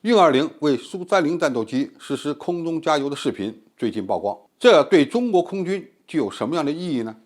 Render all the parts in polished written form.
运20为苏30战斗机实施空中加油的视频最近曝光，这对中国空军具有什么样的意义呢？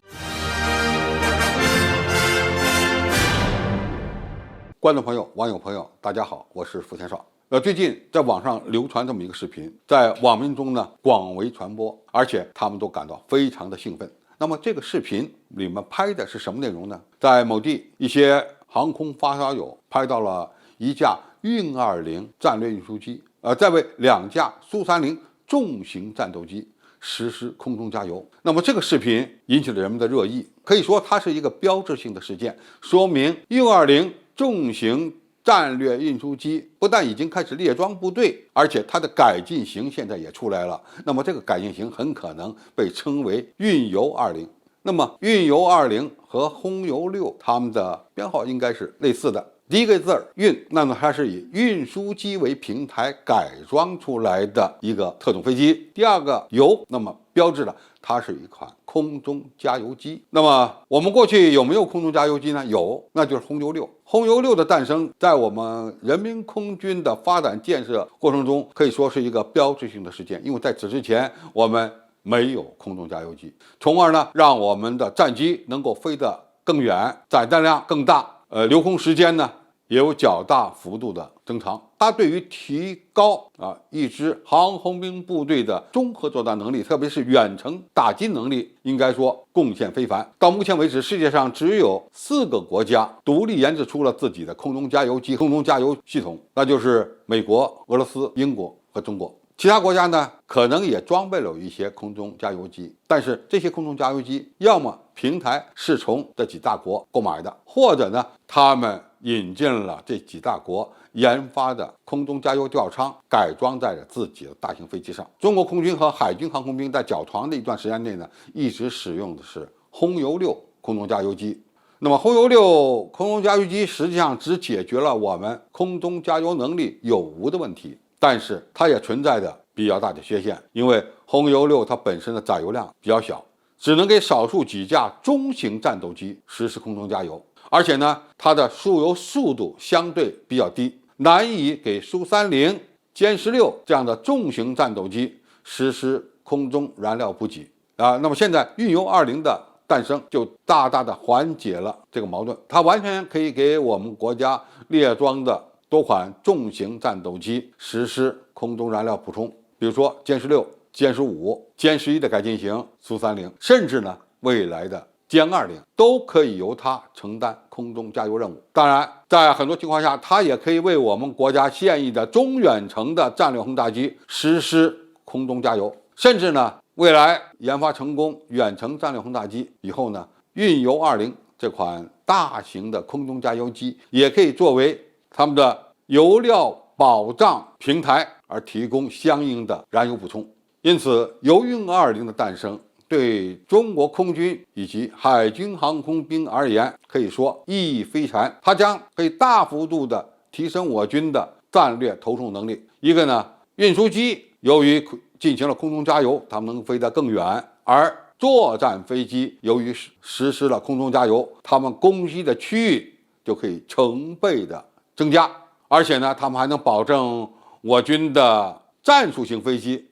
观众朋友、网友朋友，大家好，我是付天少。最近在网上流传这么一个视频，在网民中呢广为传播，而且他们都感到非常的兴奋。那么这个视频里面拍的是什么内容呢？在某地，一些航空发烧友拍到了一架运20战略运输机，在为2架苏30重型战斗机实施空中加油。那么这个视频引起了人们的热议，可以说它是一个标志性的事件，说明运20重型战略运输机不但已经开始列装部队，而且它的改进型现在也出来了。那么这个改进型很可能被称为运油20。那么运油20和轰油6，它们的编号应该是类似的。第一个字运，那么它是以运输机为平台改装出来的一个特种飞机。第二个油，那么标志了它是一款空中加油机。那么我们过去有没有空中加油机呢？有，那就是轰油6。轰油6的诞生，在我们人民空军的发展建设过程中，可以说是一个标志性的事件。因为在此之前，我们没有空中加油机，从而呢，让我们的战机能够飞得更远，载弹量更大，留空时间呢也有较大幅度的增长。它对于提高一支航空兵部队的综合作战能力，特别是远程打击能力，应该说贡献非凡。到目前为止，世界上只有4个国家独立研制出了自己的空中加油机、空中加油系统，那就是美国、俄罗斯、英国和中国。其他国家呢，可能也装备了一些空中加油机，但是这些空中加油机要么平台是从这几大国购买的，或者呢，他们引进了这几大国研发的空中加油吊舱，改装在了自己的大型飞机上。中国空军和海军航空兵在较长的一段时间内呢，一直使用的是轰油6空中加油机。那么轰油6空中加油机实际上只解决了我们空中加油能力有无的问题，但是它也存在着比较大的缺陷，因为轰油6它本身的载油量比较小，只能给少数几架中型战斗机实施空中加油，而且呢，它的输油速度相对比较低，难以给苏30、歼16这样的重型战斗机实施空中燃料补给那么现在运油20的诞生就大大的缓解了这个矛盾，它完全可以给我们国家列装的多款重型战斗机实施空中燃料补充，比如说歼16、歼15、歼11的改进型苏30，甚至呢未来的歼20都可以由它承担空中加油任务。当然，在很多情况下，它也可以为我们国家现役的中远程的战略轰炸机实施空中加油，甚至呢，未来研发成功远程战略轰炸机以后呢，运油20这款大型的空中加油机也可以作为他们的油料保障平台而提供相应的燃油补充。因此，由运20的诞生对中国空军以及海军航空兵而言，可以说意义非凡。它将可以大幅度的提升我军的战略投送能力。一个呢，运输机由于进行了空中加油，它们能飞得更远，而作战飞机由于实施了空中加油，它们攻击的区域就可以成倍的增加，而且呢，它们还能保证我军的战术型飞机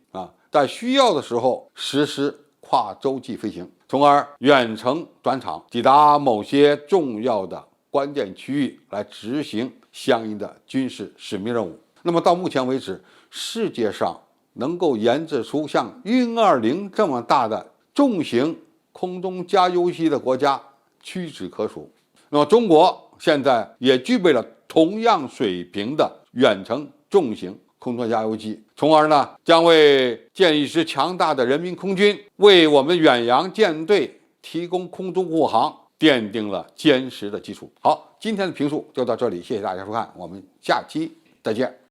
在需要的时候实施跨洲际飞行，从而远程转场，抵达某些重要的关键区域来执行相应的军事使命任务。那么到目前为止，世界上能够研制出像运20这么大的重型空中加油机的国家屈指可数。那么中国现在也具备了同样水平的远程重型空中加油机，从而呢，将为建立一支强大的人民空军，为我们远洋舰队提供空中护航奠定了坚实的基础。好，今天的评述就到这里，谢谢大家收看，我们下期再见。